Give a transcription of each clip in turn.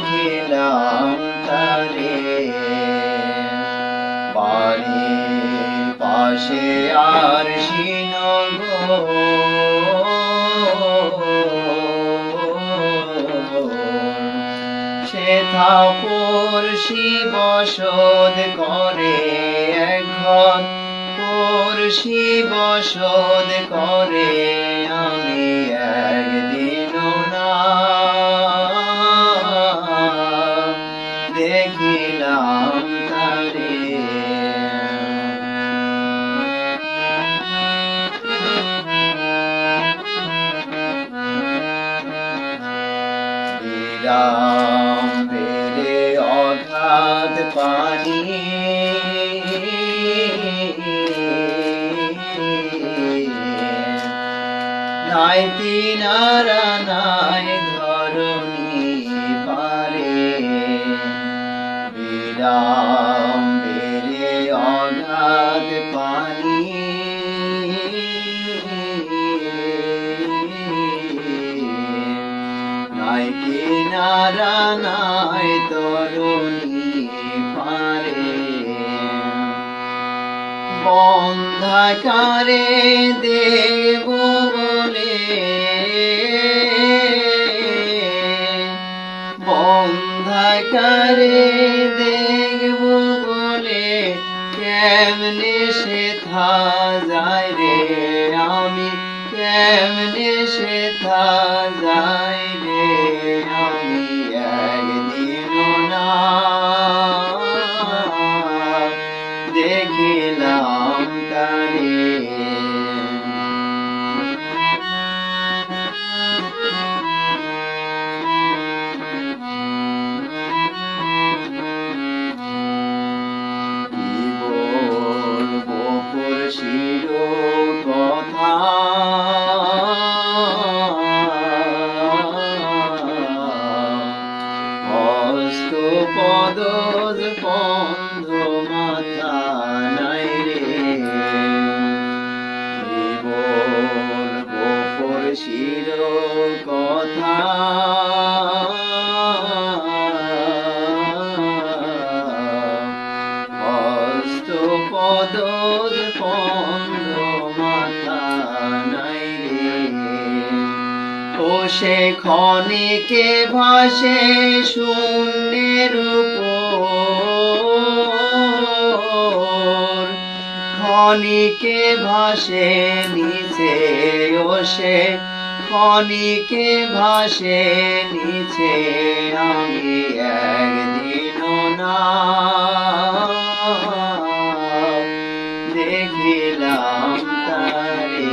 দেখিলাম তারে বাড়ির পাশে আর সিনগর সেথা পড়শি বসত করে ঘর পড়শি বসত করে আমি একদিনও না দেখিলাম তারে বিরাম পেলে অগাধ পানি নাই কিনারা নাই ধরণী পারে বিরাম পেলে অগাধ পানি নাই কিনারা নাই তরুণী পারে বন্ধাকারে দেব বলে বন্ধাকারে দেখব বলে কেমনে সেথা যায় রে আমি কেমনে সেথা যায় রে আমি একদিনও না দেখিলাম তারে কি বলবো পড়শির কথা হস্ত পদজ বন্ধ মাথা নাই রে কি বলবো পড়শির কথা হস্ত পদজ বন্ধ মাথা নাই রে ও সে ক্ষণিকে ভাসে শূন্যের উপর ক্ষণিকে ভাসে নিচে ও সে ক্ষণিকে ভাসে নিচে আমি একদিনও না দেখিলাম তারে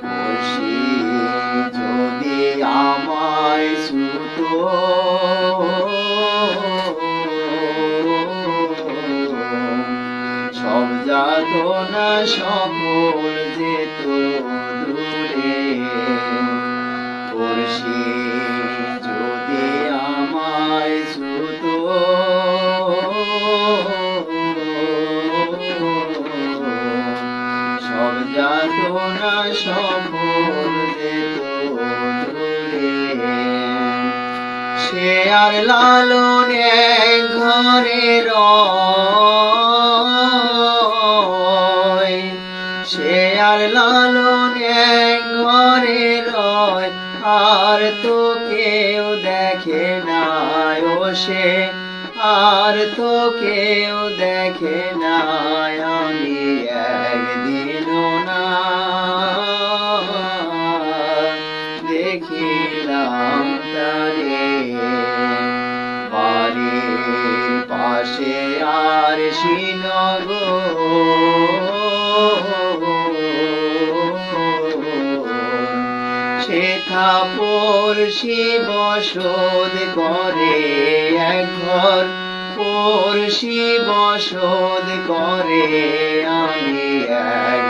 পড়শি যদি আমায় ছুত সব যাতনা সকল যেত দূরে পড়শি যদি আমায় ছুত সব যাতনা সকল যেত দূরে সে আর লালন এক ঘরে রয় সে আর লালন এক ঘরে রয় আর তো কেউ দেখে না ও সে আর তো কেউ দেখে না আমি একদিনও না দেখিলাম তারে বাড়ির পাশে আর সেথা পড়শি বসত করে এক ঘর পড়শি বসত করে আমি এক